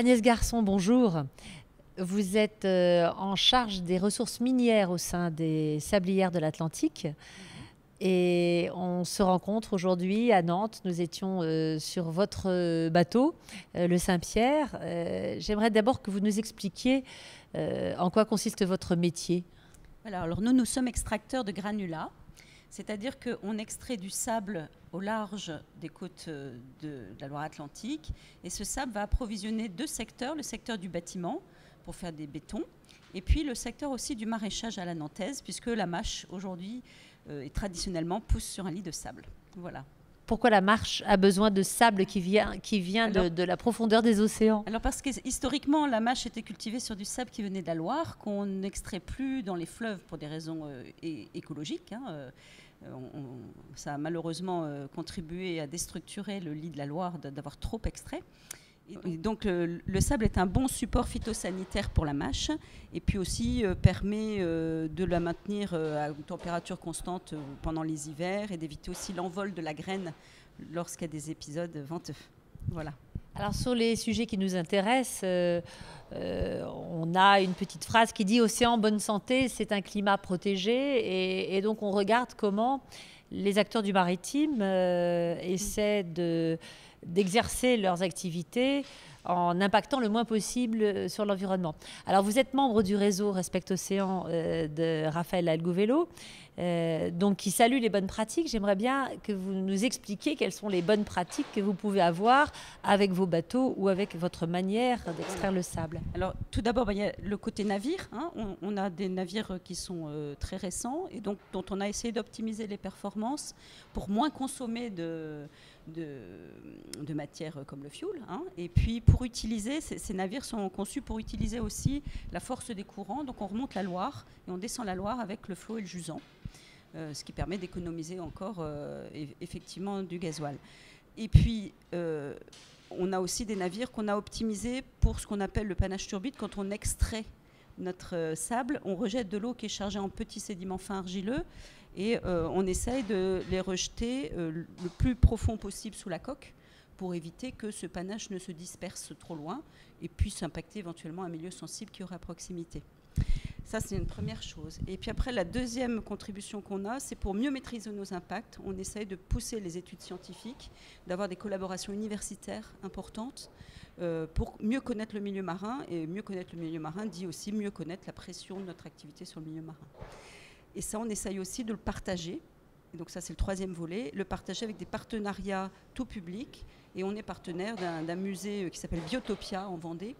Agnès Garçon, bonjour. Vous êtes en charge des ressources minières au sein des Sablières de l'Atlantique. Et on se rencontre aujourd'hui à Nantes. Nous étions sur votre bateau, le Saint-Pierre. J'aimerais d'abord que vous nous expliquiez en quoi consiste votre métier. Voilà, alors nous sommes extracteurs de granulats, c'est-à-dire qu'on extrait du sable au large des côtes de la Loire-Atlantique. Et ce sable va approvisionner deux secteurs, le secteur du bâtiment pour faire des bétons, et puis le secteur aussi du maraîchage à la nantaise, puisque la mâche aujourd'hui et traditionnellement pousse sur un lit de sable. Voilà. Pourquoi la mâche a besoin de sable qui vient de la profondeur des océans? Alors parce que historiquement, la mâche était cultivée sur du sable qui venait de la Loire, qu'on n'extrait plus dans les fleuves pour des raisons écologiques. Ça a malheureusement contribué à déstructurer le lit de la Loire d'avoir trop extrait. Et donc le sable est un bon support phytosanitaire pour la mâche et puis aussi permet de la maintenir à une température constante pendant les hivers et d'éviter aussi l'envol de la graine lorsqu'il y a des épisodes venteux. Voilà. Alors sur les sujets qui nous intéressent, on a une petite phrase qui dit « Océan, bonne santé, c'est un climat protégé » et donc on regarde comment les acteurs du maritime essaient d'exercer leurs activités en impactant le moins possible sur l'environnement. Alors vous êtes membre du réseau Respect Océan de Raphaël Algovello, donc qui salue les bonnes pratiques. J'aimerais bien que vous nous expliquiez quelles sont les bonnes pratiques que vous pouvez avoir avec vos bateaux ou avec votre manière d'extraire le sable. Alors tout d'abord, il y a le côté navire. On a des navires qui sont très récents et donc dont on a essayé d'optimiser les performances pour moins consommer de matières comme le fioul. Et puis pour utiliser, ces navires sont conçus pour utiliser aussi la force des courants. Donc on remonte la Loire et on descend la Loire avec le flot et le jusant. Ce qui permet d'économiser encore effectivement du gasoil. Et puis, on a aussi des navires qu'on a optimisés pour ce qu'on appelle le panache turbide. Quand on extrait notre sable, on rejette de l'eau qui est chargée en petits sédiments fins argileux et on essaye de les rejeter le plus profond possible sous la coque pour éviter que ce panache ne se disperse trop loin et puisse impacter éventuellement un milieu sensible qui aurait à proximité. Ça, c'est une première chose. Et puis après, la deuxième contribution qu'on a, c'est pour mieux maîtriser nos impacts. On essaye de pousser les études scientifiques, d'avoir des collaborations universitaires importantes pour mieux connaître le milieu marin. Et mieux connaître le milieu marin dit aussi mieux connaître la pression de notre activité sur le milieu marin. Et ça, on essaye aussi de le partager. Et donc ça, c'est le troisième volet, le partager avec des partenariats tout publics. Et on est partenaire d'un musée qui s'appelle Biotopia en Vendée,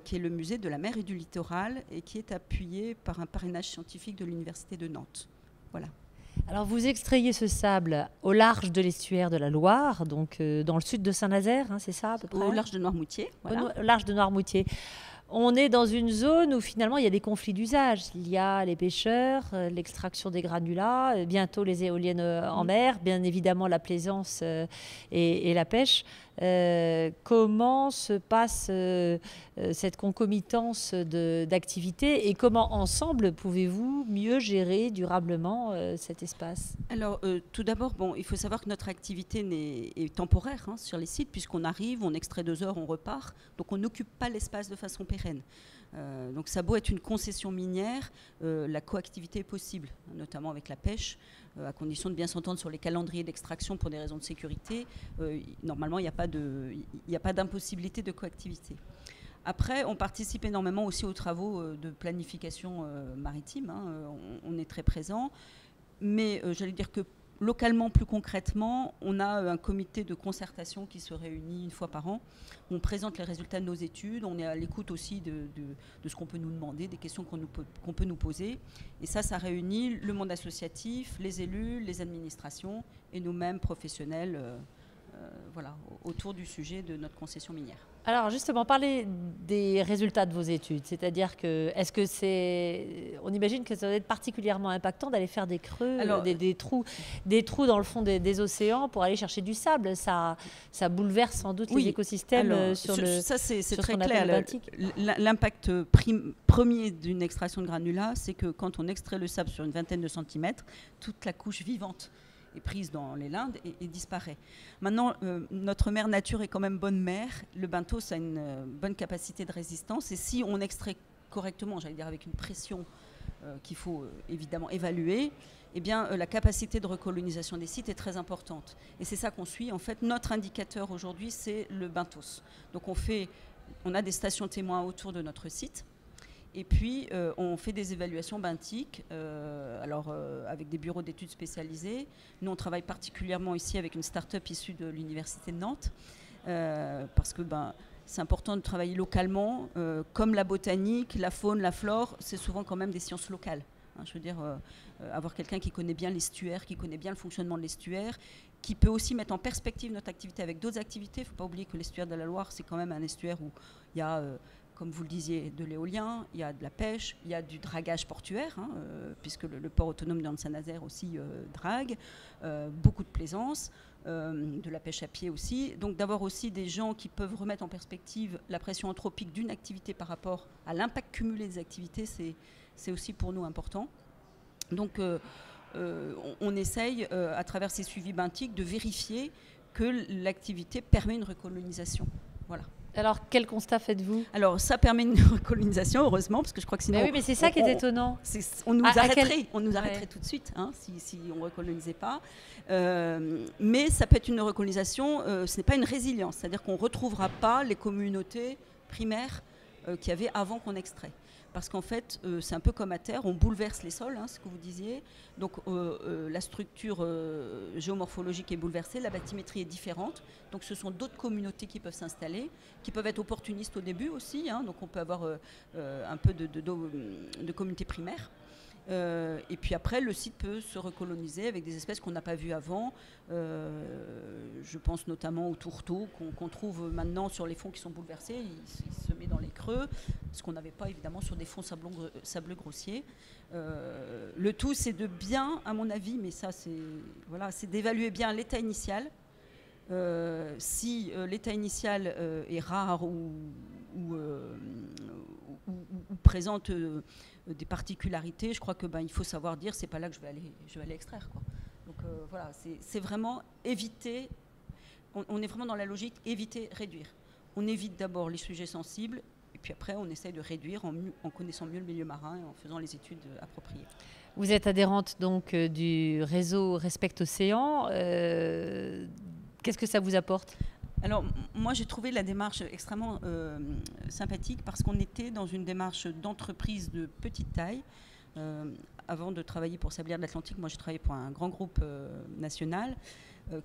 qui est le musée de la mer et du littoral et qui est appuyé par un parrainage scientifique de l'Université de Nantes. Voilà. Alors vous extrayez ce sable au large de l'estuaire de la Loire, donc dans le sud de Saint-Nazaire, c'est ça à peu près? Au large de Noirmoutier. Voilà. Au large de Noirmoutier. On est dans une zone où finalement il y a des conflits d'usage. Il y a les pêcheurs, l'extraction des granulats, bientôt les éoliennes en mer, bien évidemment la plaisance et la pêche. Comment se passe cette concomitance d'activités et comment ensemble pouvez-vous mieux gérer durablement cet espace? Alors tout d'abord, il faut savoir que notre activité est temporaire sur les sites puisqu'on arrive, on extrait 2 heures, on repart. Donc on n'occupe pas l'espace de façon pérenne. Donc ça a beau être une concession minière, la coactivité est possible, notamment avec la pêche, à condition de bien s'entendre sur les calendriers d'extraction pour des raisons de sécurité. Normalement, il n'y a pas d'impossibilité de coactivité. Après, on participe énormément aussi aux travaux de planification maritime. On est très présent. Mais j'allais dire que localement, plus concrètement, on a un comité de concertation qui se réunit une fois par an. On présente les résultats de nos études, on est à l'écoute aussi de ce qu'on peut nous demander, des questions qu'on peut nous poser. Et ça réunit le monde associatif, les élus, les administrations et nous-mêmes professionnels autour du sujet de notre concession minière. Alors justement, parlez des résultats de vos études, c'est-à-dire que on imagine que ça doit être particulièrement impactant d'aller faire des creux, des trous dans le fond des océans pour aller chercher du sable. Ça bouleverse sans doute les écosystèmes sur c'est très clair. L'impact premier d'une extraction de granulats, c'est que quand on extrait le sable sur une vingtaine de centimètres, toute la couche vivante est prise dans les Lindes et disparaît. Maintenant, notre mère nature est quand même bonne mère. Le benthos a une bonne capacité de résistance. Et si on extrait correctement, j'allais dire avec une pression qu'il faut évidemment évaluer, eh bien, la capacité de recolonisation des sites est très importante. Et c'est ça qu'on suit. En fait, notre indicateur aujourd'hui, c'est le benthos. Donc on a des stations témoins autour de notre site. Et puis, on fait des évaluations benthiques, avec des bureaux d'études spécialisés. Nous, on travaille particulièrement ici avec une start-up issue de l'Université de Nantes, parce que c'est important de travailler localement. Comme la botanique, la faune, la flore, c'est souvent quand même des sciences locales. Je veux dire, avoir quelqu'un qui connaît bien l'estuaire, qui connaît bien le fonctionnement de l'estuaire, qui peut aussi mettre en perspective notre activité avec d'autres activités. Il ne faut pas oublier que l'estuaire de la Loire, c'est quand même un estuaire où il y a... comme vous le disiez, de l'éolien, il y a de la pêche, il y a du dragage portuaire, puisque le port autonome de Saint-Nazaire aussi drague, beaucoup de plaisance, de la pêche à pied aussi. Donc d'avoir aussi des gens qui peuvent remettre en perspective la pression anthropique d'une activité par rapport à l'impact cumulé des activités, c'est aussi pour nous important. Donc on essaye, à travers ces suivis benthiques, de vérifier que l'activité permet une recolonisation. Voilà. Alors, quel constat faites-vous? Alors, ça permet une recolonisation, heureusement, parce que je crois que sinon... Mais oui, mais c'est ça qui est étonnant. On nous arrêterait tout de suite, si on ne recolonisait pas. Mais ça peut être une recolonisation, ce n'est pas une résilience, c'est-à-dire qu'on ne retrouvera pas les communautés primaires qu'il y avait avant qu'on extrait. Parce qu'en fait, c'est un peu comme à terre, on bouleverse les sols, ce que vous disiez. Donc la structure géomorphologique est bouleversée, la bathymétrie est différente. Donc ce sont d'autres communautés qui peuvent s'installer, qui peuvent être opportunistes au début aussi. Donc on peut avoir un peu de communautés primaires. Et puis après, le site peut se recoloniser avec des espèces qu'on n'a pas vues avant. Je pense notamment au tourteau qu'on trouve maintenant sur les fonds qui sont bouleversés. Il se met dans les creux, ce qu'on n'avait pas évidemment sur des fonds sableux grossiers. Le tout, c'est de bien, à mon avis, mais ça, c'est d'évaluer bien l'état initial. Si l'état initial est rare ou présente des particularités, je crois que il faut savoir dire c'est pas là que je vais aller extraire, quoi. Donc voilà, c'est vraiment éviter. On est vraiment dans la logique éviter, réduire. On évite d'abord les sujets sensibles et puis après on essaye de réduire en connaissant mieux le milieu marin et en faisant les études appropriées. Vous êtes adhérente donc du réseau Respect Océan. Qu'est-ce que ça vous apporte ? Alors, moi, j'ai trouvé la démarche extrêmement sympathique parce qu'on était dans une démarche d'entreprise de petite taille. Avant de travailler pour Sablières de l'Atlantique, moi, j'ai travaillé pour un grand groupe national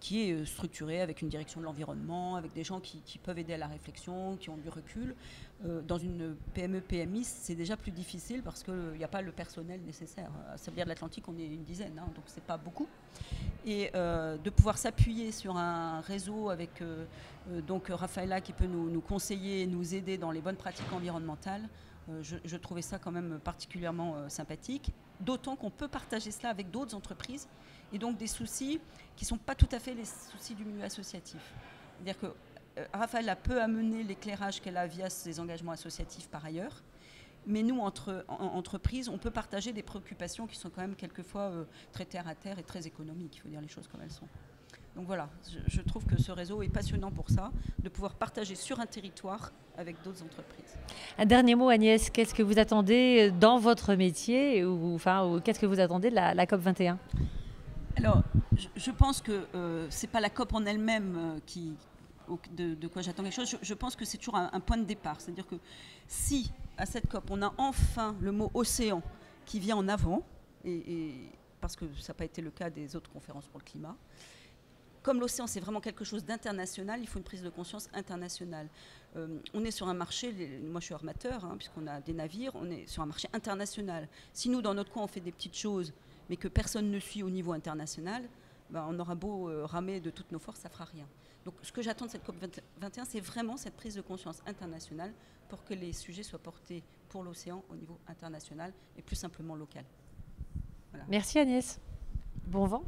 qui est structuré avec une direction de l'environnement, avec des gens qui peuvent aider à la réflexion, qui ont du recul. Dans une PME-PMI, c'est déjà plus difficile parce qu'il n'y a pas le personnel nécessaire. À Sablières de l'Atlantique, on est une dizaine, donc c'est pas beaucoup. Et de pouvoir s'appuyer sur un réseau avec donc Raphaëla qui peut nous conseiller, nous aider dans les bonnes pratiques environnementales, je trouvais ça quand même particulièrement sympathique. D'autant qu'on peut partager cela avec d'autres entreprises et donc des soucis qui ne sont pas tout à fait les soucis du milieu associatif. C'est-à-dire que Raphaëla peut amener l'éclairage qu'elle a via ses engagements associatifs par ailleurs. Mais nous, entre entreprises, on peut partager des préoccupations qui sont quand même quelquefois très terre à terre et très économiques. Il faut dire les choses comme elles sont. Donc voilà, je trouve que ce réseau est passionnant pour ça, de pouvoir partager sur un territoire avec d'autres entreprises. Un dernier mot, Agnès, qu'est-ce que vous attendez dans votre métier ou qu'est-ce que vous attendez de la COP 21 ? Alors, je pense que ce n'est pas la COP en elle-même de quoi j'attends quelque chose. Je pense que c'est toujours un point de départ. C'est-à-dire que si, à cette COP, on a enfin le mot océan qui vient en avant, et parce que ça n'a pas été le cas des autres conférences pour le climat, comme l'océan, c'est vraiment quelque chose d'international, il faut une prise de conscience internationale. On est sur un marché, moi je suis armateur, puisqu'on a des navires, on est sur un marché international. Si nous, dans notre coin, on fait des petites choses, mais que personne ne suit au niveau international, on aura beau ramer de toutes nos forces, ça ne fera rien. Donc ce que j'attends de cette COP21, c'est vraiment cette prise de conscience internationale pour que les sujets soient portés pour l'océan au niveau international et plus simplement local. Voilà. Merci Agnès. Bon vent.